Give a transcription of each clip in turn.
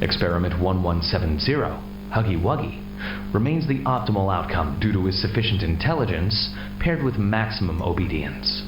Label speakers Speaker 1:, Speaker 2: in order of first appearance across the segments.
Speaker 1: Experiment 1170, Huggy Wuggy, remains the optimal outcome due to his sufficient intelligence paired with maximum obedience.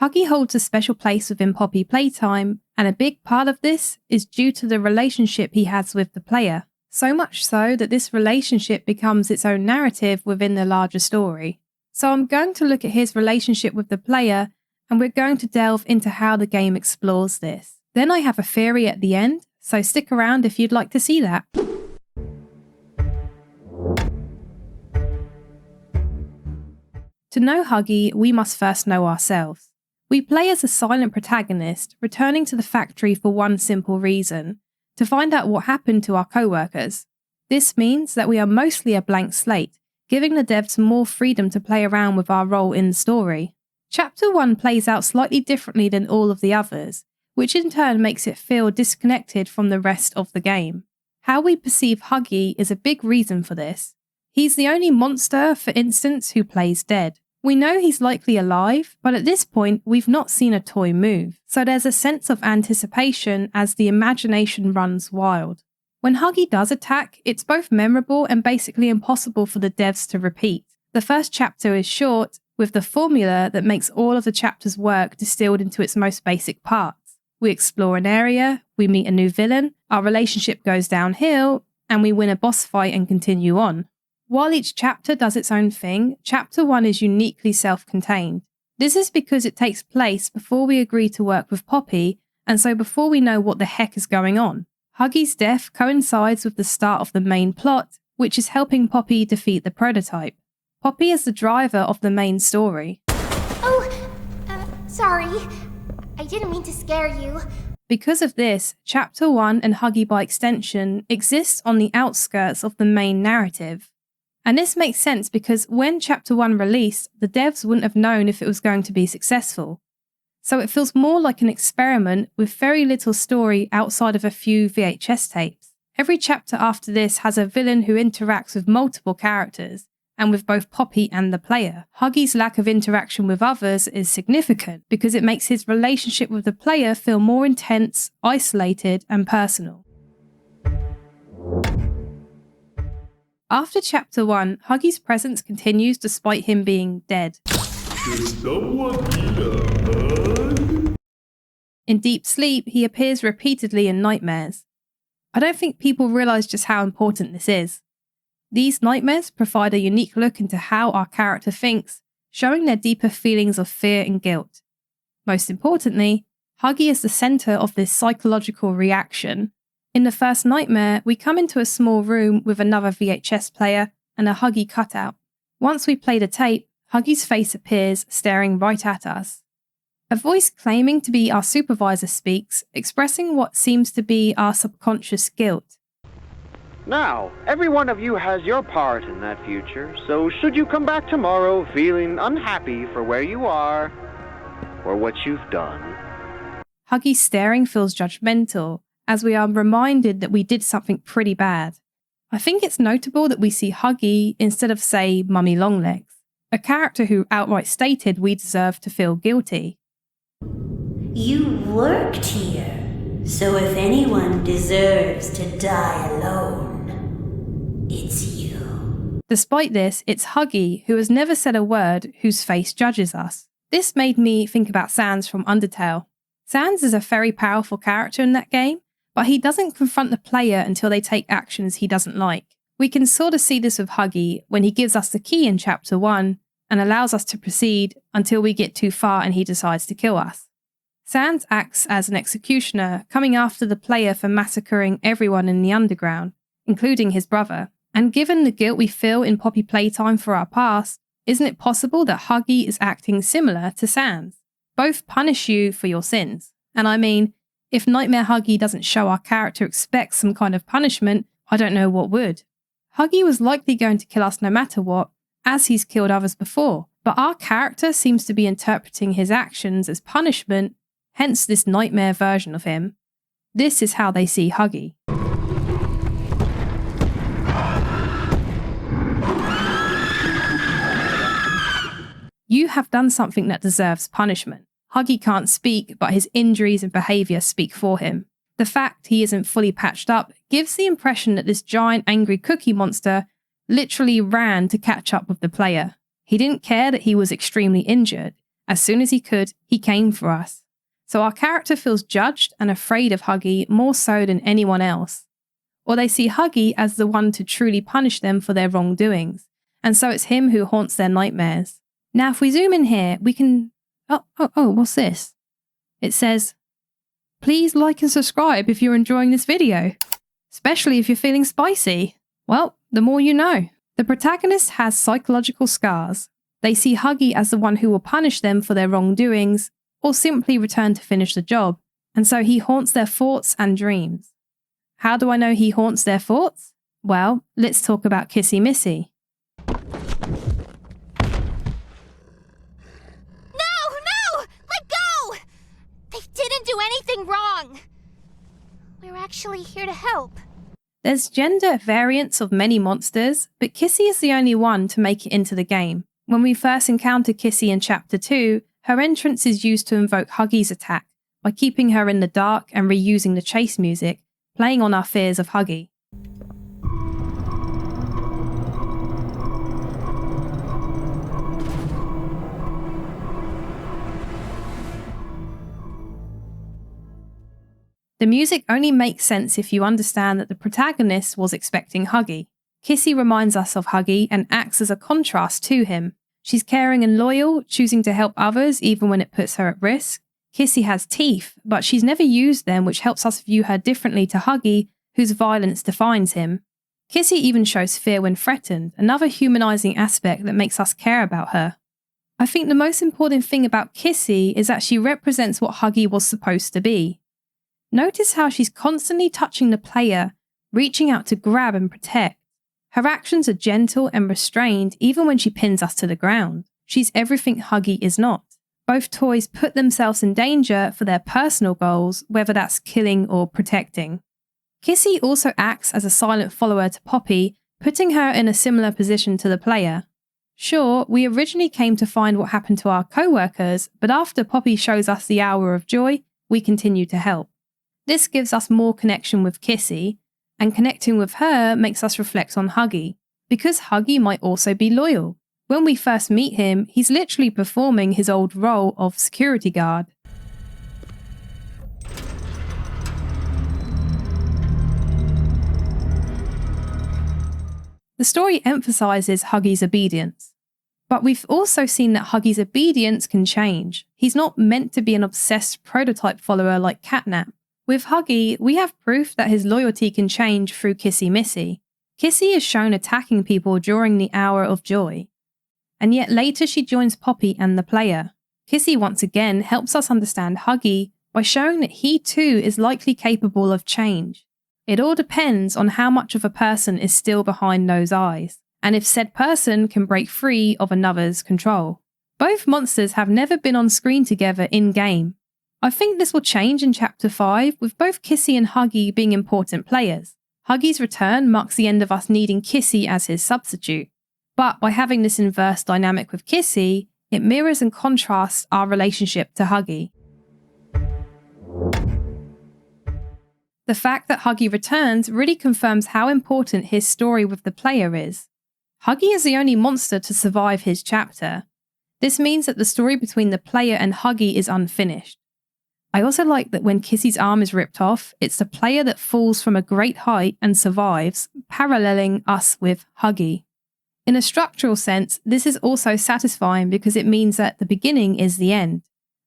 Speaker 2: Huggy holds a special place within Poppy Playtime, and a big part of this is due to the relationship he has with the player. So much so that this relationship becomes its own narrative within the larger story. So I'm going to look at his relationship with the player, and we're going to delve into how the game explores this. Then I have a theory at the end, so stick around if you'd like to see that. To know Huggy, we must first know ourselves. We play as a silent protagonist, returning to the factory for one simple reason: to find out what happened to our co-workers. This means that we are mostly a blank slate, giving the devs more freedom to play around with our role in the story. Chapter 1 plays out slightly differently than all of the others, which in turn makes it feel disconnected from the rest of the game. How we perceive Huggy is a big reason for this. He's the only monster, for instance, who plays dead. We know he's likely alive, but at this point we've not seen a toy move, so there's a sense of anticipation as the imagination runs wild. When Huggy does attack, it's both memorable and basically impossible for the devs to repeat. The first chapter is short, with the formula that makes all of the chapters work distilled into its most basic parts. We explore an area, we meet a new villain, our relationship goes downhill, and we win a boss fight and continue on. While each chapter does its own thing, Chapter 1 is uniquely self-contained. This is because it takes place before we agree to work with Poppy, and so before we know what the heck is going on. Huggy's death coincides with the start of the main plot, which is helping Poppy defeat the prototype. Poppy is the driver of the main story.
Speaker 3: Oh, sorry. I didn't mean to scare you.
Speaker 2: Because of this, Chapter 1 and Huggy by extension exist on the outskirts of the main narrative. And this makes sense because when Chapter 1 released, the devs wouldn't have known if it was going to be successful. So it feels more like an experiment with very little story outside of a few VHS tapes. Every chapter after this has a villain who interacts with multiple characters, and with both Poppy and the player. Huggy's lack of interaction with others is significant because it makes his relationship with the player feel more intense, isolated, and personal. After Chapter 1, Huggy's presence continues despite him being dead. In deep sleep, he appears repeatedly in nightmares. I don't think people realise just how important this is. These nightmares provide a unique look into how our character thinks, showing their deeper feelings of fear and guilt. Most importantly, Huggy is the centre of this psychological reaction. In the first nightmare, we come into a small room with another VHS player and a Huggy cutout. Once we play the tape, Huggy's face appears, staring right at us. A voice claiming to be our supervisor speaks, expressing what seems to be our subconscious guilt.
Speaker 4: Now, every one of you has your part in that future, so should you come back tomorrow feeling unhappy for where you are or what you've done.
Speaker 2: Huggy's staring feels judgmental, as we are reminded that we did something pretty bad. I think it's notable that we see Huggy instead of, say, Mummy Longlegs, a character who outright stated we deserve to feel guilty.
Speaker 5: You worked here, so if anyone deserves to die alone, it's you.
Speaker 2: Despite this, it's Huggy, who has never said a word, whose face judges us. This made me think about Sans from Undertale. Sans is a very powerful character in that game, but he doesn't confront the player until they take actions he doesn't like. We can sort of see this with Huggy when he gives us the key in Chapter 1 and allows us to proceed until we get too far and he decides to kill us. Sans acts as an executioner, coming after the player for massacring everyone in the underground, including his brother. And given the guilt we feel in Poppy Playtime for our past, isn't it possible that Huggy is acting similar to Sans? Both punish you for your sins. And I mean, if Nightmare Huggy doesn't show our character expects some kind of punishment, I don't know what would. Huggy was likely going to kill us no matter what, as he's killed others before, but our character seems to be interpreting his actions as punishment, hence this nightmare version of him. This is how they see Huggy. You have done something that deserves punishment. Huggy can't speak, but his injuries and behaviour speak for him. The fact he isn't fully patched up gives the impression that this giant angry cookie monster literally ran to catch up with the player. He didn't care that he was extremely injured. As soon as he could, he came for us. So our character feels judged and afraid of Huggy more so than anyone else. Or they see Huggy as the one to truly punish them for their wrongdoings, and so it's him who haunts their nightmares. Now if we zoom in here, we can... Oh, what's this? It says, please like and subscribe if you're enjoying this video, especially if you're feeling spicy. Well, the more you know. The protagonist has psychological scars. They see Huggy as the one who will punish them for their wrongdoings, or simply return to finish the job, and so he haunts their thoughts and dreams. How do I know he haunts their thoughts? Well, let's talk about Kissy Missy.
Speaker 3: No! Let go! They didn't do anything wrong! We're actually here to help.
Speaker 2: There's gender variants of many monsters, but Kissy is the only one to make it into the game. When we first encounter Kissy in Chapter 2, her entrance is used to invoke Huggy's attack by keeping her in the dark and reusing the chase music, playing on our fears of Huggy. The music only makes sense if you understand that the protagonist was expecting Huggy. Kissy reminds us of Huggy and acts as a contrast to him. She's caring and loyal, choosing to help others even when it puts her at risk. Kissy has teeth, but she's never used them, which helps us view her differently to Huggy, whose violence defines him. Kissy even shows fear when threatened, another humanizing aspect that makes us care about her. I think the most important thing about Kissy is that she represents what Huggy was supposed to be. Notice how she's constantly touching the player, reaching out to grab and protect. Her actions are gentle and restrained even when she pins us to the ground. She's everything Huggy is not. Both toys put themselves in danger for their personal goals, whether that's killing or protecting. Kissy also acts as a silent follower to Poppy, putting her in a similar position to the player. Sure, we originally came to find what happened to our co-workers, but after Poppy shows us the hour of joy, we continue to help. This gives us more connection with Kissy, and connecting with her makes us reflect on Huggy, because Huggy might also be loyal. When we first meet him, he's literally performing his old role of security guard. The story emphasizes Huggy's obedience, but we've also seen that Huggy's obedience can change. He's not meant to be an obsessed prototype follower like Catnap. With Huggy, we have proof that his loyalty can change through Kissy Missy. Kissy is shown attacking people during the hour of joy, and yet later she joins Poppy and the player. Kissy once again helps us understand Huggy by showing that he too is likely capable of change. It all depends on how much of a person is still behind those eyes, and if said person can break free of another's control. Both monsters have never been on screen together in-game. I think this will change in Chapter 5, with both Kissy and Huggy being important players. Huggy's return marks the end of us needing Kissy as his substitute. But by having this inverse dynamic with Kissy, it mirrors and contrasts our relationship to Huggy. The fact that Huggy returns really confirms how important his story with the player is. Huggy is the only monster to survive his chapter. This means that the story between the player and Huggy is unfinished. I also like that when Kissy's arm is ripped off, it's the player that falls from a great height and survives, paralleling us with Huggy. In a structural sense, this is also satisfying because it means that the beginning is the end.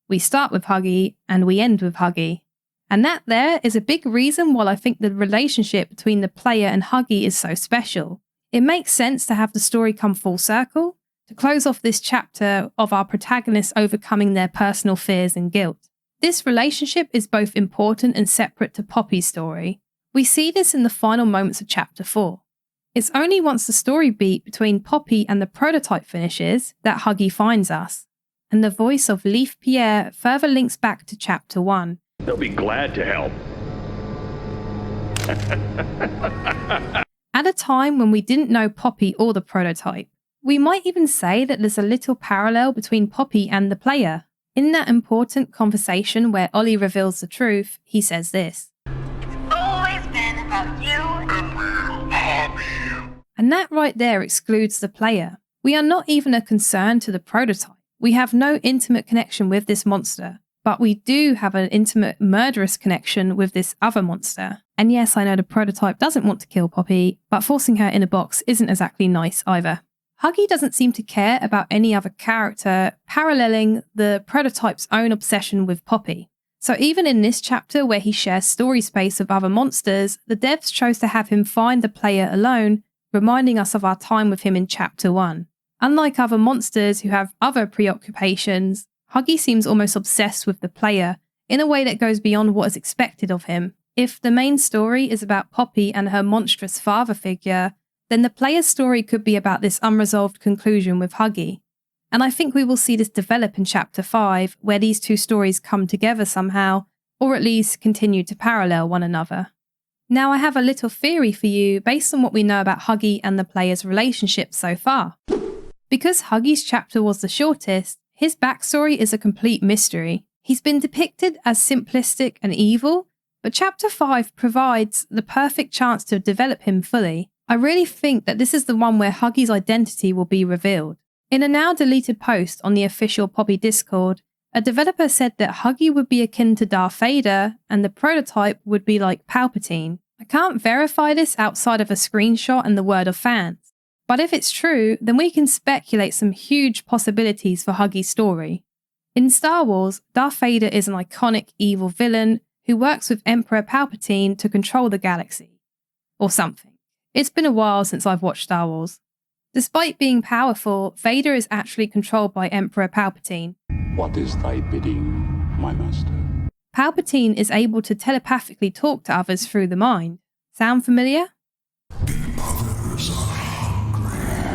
Speaker 2: We start with Huggy and we end with Huggy. And that there is a big reason why I think the relationship between the player and Huggy is so special. It makes sense to have the story come full circle, to close off this chapter of our protagonists overcoming their personal fears and guilt. This relationship is both important and separate to Poppy's story. We see this in the final moments of Chapter 4. It's only once the story beat between Poppy and the prototype finishes that Huggy finds us, and the voice of Leaf Pierre further links back to Chapter 1.
Speaker 6: They'll be glad to help.
Speaker 2: At a time when we didn't know Poppy or the prototype, we might even say that there's a little parallel between Poppy and the player. In that important conversation where Ollie reveals the truth, he says this. And that right there excludes the player. We are not even a concern to the prototype. We have no intimate connection with this monster, but we do have an intimate murderous connection with this other monster. And yes, I know the prototype doesn't want to kill Poppy, but forcing her in a box isn't exactly nice either. Huggy doesn't seem to care about any other character, paralleling the prototype's own obsession with Poppy. So even in this chapter where he shares story space with other monsters, the devs chose to have him find the player alone, reminding us of our time with him in chapter 1. Unlike other monsters who have other preoccupations, Huggy seems almost obsessed with the player, in a way that goes beyond what is expected of him. If the main story is about Poppy and her monstrous father figure, then the player's story could be about this unresolved conclusion with Huggy. And I think we will see this develop in chapter 5, where these two stories come together somehow, or at least continue to parallel one another. Now I have a little theory for you based on what we know about Huggy and the player's relationship so far. Because Huggy's chapter was the shortest, his backstory is a complete mystery. He's been depicted as simplistic and evil, but chapter 5 provides the perfect chance to develop him fully. I really think that this is the one where Huggy's identity will be revealed. In a now deleted post on the official Poppy Discord, a developer said that Huggy would be akin to Darth Vader and the prototype would be like Palpatine. I can't verify this outside of a screenshot and the word of fans. But if it's true, then we can speculate some huge possibilities for Huggy's story. In Star Wars, Darth Vader is an iconic evil villain who works with Emperor Palpatine to control the galaxy. Or something. It's been a while since I've watched Star Wars. Despite being powerful, Vader is actually controlled by Emperor Palpatine.
Speaker 6: What is thy bidding, my master?
Speaker 2: Palpatine is able to telepathically talk to others through the mind. Sound familiar?
Speaker 7: Others are hungry.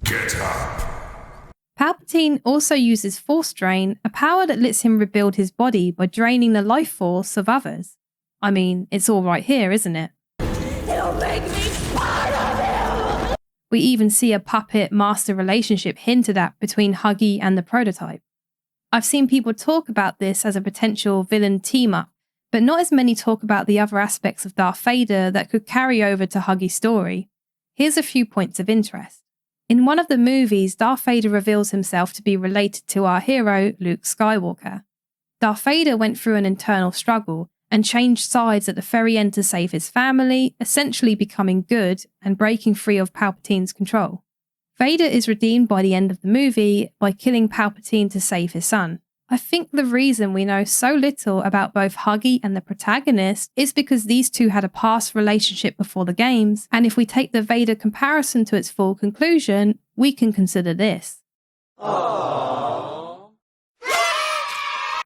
Speaker 7: Get up.
Speaker 2: Palpatine also uses Force Drain, a power that lets him rebuild his body by draining the life force of others. I mean, it's all right here, isn't it?
Speaker 5: He'll make me part of him!
Speaker 2: We even see a puppet-master relationship hinted at between Huggy and the prototype. I've seen people talk about this as a potential villain team-up, but not as many talk about the other aspects of Darth Vader that could carry over to Huggy's story. Here's a few points of interest. In one of the movies, Darth Vader reveals himself to be related to our hero, Luke Skywalker. Darth Vader went through an internal struggle and changed sides at the very end to save his family, essentially becoming good and breaking free of Palpatine's control. Vader is redeemed by the end of the movie by killing Palpatine to save his son. I think the reason we know so little about both Huggy and the protagonist is because these two had a past relationship before the games, and if we take the Vader comparison to its full conclusion, we can consider this.
Speaker 3: Aww.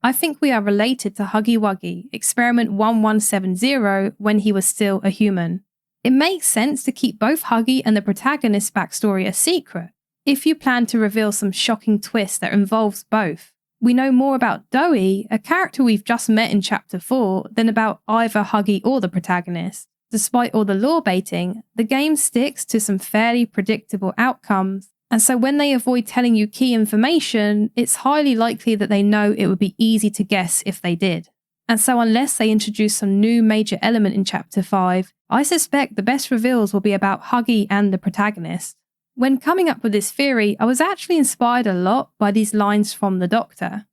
Speaker 2: I think we are related to Huggy Wuggy, experiment 1170, when he was still a human. It makes sense to keep both Huggy and the protagonist's backstory a secret, if you plan to reveal some shocking twist that involves both. We know more about Dowie, a character we've just met in chapter 4, than about either Huggy or the protagonist. Despite all the lore baiting, the game sticks to some fairly predictable outcomes, and so when they avoid telling you key information, it's highly likely that they know it would be easy to guess if they did. And so unless they introduce some new major element in chapter 5, I suspect the best reveals will be about Huggy and the protagonist. When coming up with this theory, I was actually inspired a lot by these lines from the Doctor.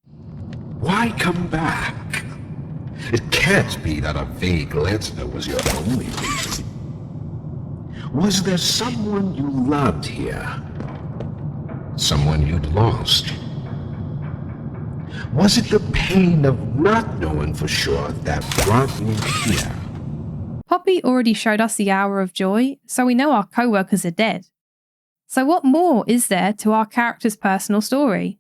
Speaker 7: Why come back? It can't be that a vague letter was your only reason. Was there someone you loved here? Someone you'd lost? Was it the pain of not knowing for sure that brought you here?
Speaker 2: Poppy already showed us the hour of joy, so we know our co-workers are dead. So what more is there to our character's personal story?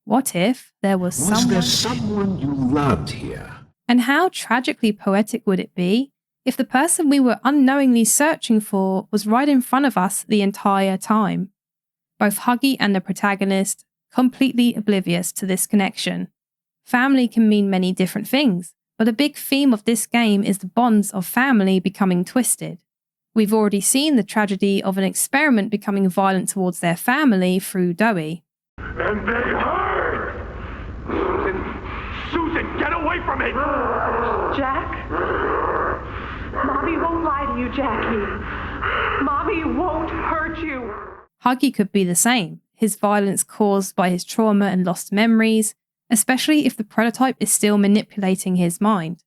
Speaker 2: What if there was someone...
Speaker 7: Was there someone you loved here?
Speaker 2: And how tragically poetic would it be if the person we were unknowingly searching for was right in front of us the entire time? Both Huggy and the protagonist, completely oblivious to this connection. Family can mean many different things, but a big theme of this game is the bonds of family becoming twisted. We've already seen the tragedy of an experiment becoming violent towards their family through Dowie.
Speaker 8: And they hurt! Susan, get away from me!
Speaker 9: Jack?
Speaker 5: Mommy won't lie to you, Jackie. Mommy won't hurt you.
Speaker 2: Huggy could be the same, his violence caused by his trauma and lost memories, especially if the prototype is still manipulating his mind.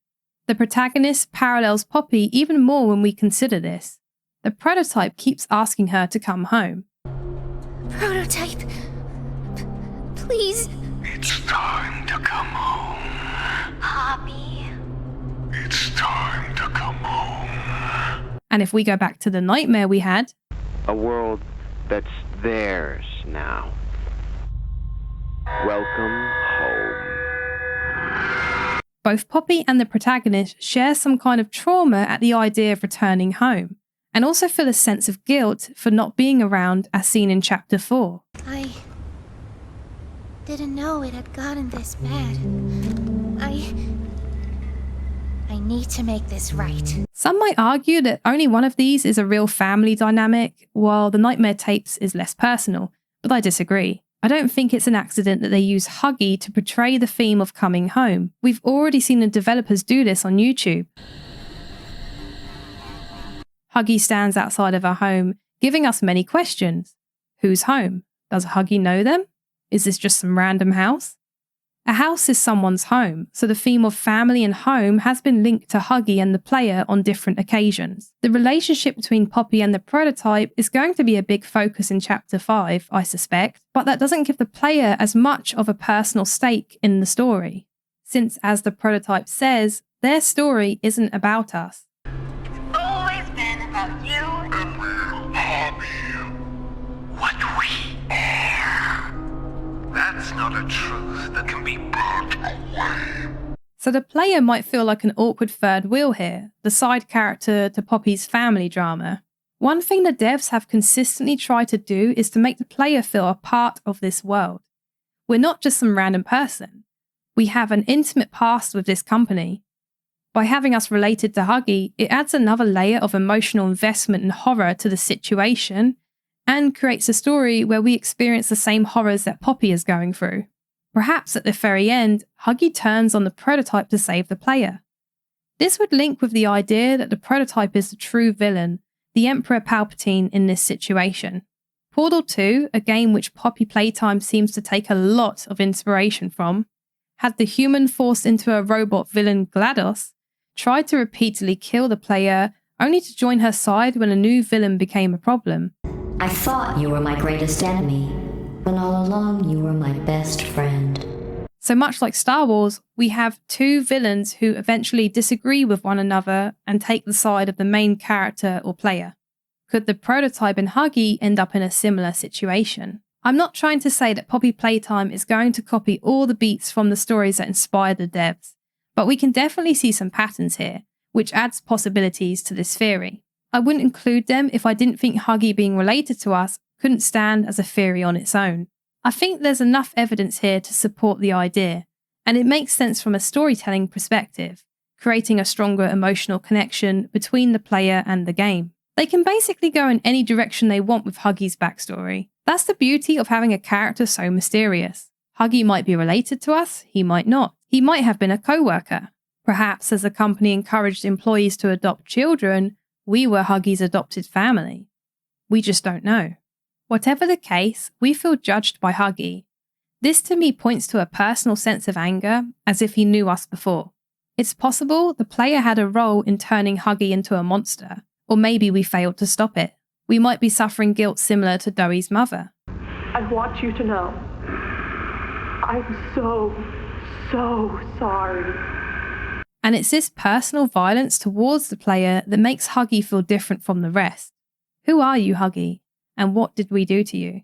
Speaker 2: The protagonist parallels Poppy even more when we consider this. The prototype keeps asking her to come home.
Speaker 3: Prototype. Please.
Speaker 7: It's time to come home.
Speaker 3: Poppy.
Speaker 7: It's time to come home.
Speaker 2: And if we go back to the nightmare we had,
Speaker 4: A world that's theirs now. Welcome home.
Speaker 2: both Poppy and the protagonist share some kind of trauma at the idea of returning home, and also feel a sense of guilt for not being around as seen in Chapter 4.
Speaker 3: I didn't know it had gotten this bad. I need to make this right.
Speaker 2: Some might argue that only one of these is a real family dynamic, while the Nightmare Tapes is less personal, but I disagree. I don't think it's an accident that they use Huggy to portray the theme of coming home. We've already seen the developers do this on YouTube. Huggy stands outside of her home, giving us many questions. Who's home? Does Huggy know them? Is this just some random house? A house is someone's home, so the theme of family and home has been linked to Huggy and the player on different occasions. The relationship between Poppy and the prototype is going to be a big focus in Chapter 5, I suspect, but that doesn't give the player as much of a personal stake in the story, since, as the prototype says, their story isn't about us.
Speaker 5: It's always been about you and
Speaker 7: Poppy, what we are. That's not a truth that can be burnt away.
Speaker 2: So the player might feel like an awkward third wheel here, the side character to Poppy's family drama. One thing the devs have consistently tried to do is to make the player feel a part of this world. We're not just some random person. We have an intimate past with this company. By having us related to Huggy, it adds another layer of emotional investment and horror to the situation, and creates a story where we experience the same horrors that Poppy is going through. Perhaps at the very end, Huggy turns on the prototype to save the player. This would link with the idea that the prototype is the true villain, the Emperor Palpatine in this situation. Portal 2, a game which Poppy Playtime seems to take a lot of inspiration from, had the human forced into a robot villain GLaDOS try to repeatedly kill the player, only to join her side when a new villain became a problem.
Speaker 8: I thought you were my greatest enemy, when all along you were my best friend.
Speaker 2: So much like Star Wars, we have two villains who eventually disagree with one another and take the side of the main character or player. Could the prototype and Huggy end up in a similar situation? I'm not trying to say that Poppy Playtime is going to copy all the beats from the stories that inspired the devs, but we can definitely see some patterns here, which adds possibilities to this theory. I wouldn't include them if I didn't think Huggy being related to us couldn't stand as a theory on its own. I think there's enough evidence here to support the idea, and it makes sense from a storytelling perspective, creating a stronger emotional connection between the player and the game. They can basically go in any direction they want with Huggy's backstory. That's the beauty of having a character so mysterious. Huggy might be related to us, he might not. He might have been a co-worker. Perhaps as the company encouraged employees to adopt children, we were Huggy's adopted family. We just don't know. Whatever the case, we feel judged by Huggy. This to me points to a personal sense of anger, as if he knew us before. It's possible the player had a role in turning Huggy into a monster, or maybe we failed to stop it. We might be suffering guilt similar to Doey's mother.
Speaker 5: I want you to know, I'm so sorry.
Speaker 2: And it's this personal violence towards the player that makes Huggy feel different from the rest. Who are you, Huggy? And what did we do to you?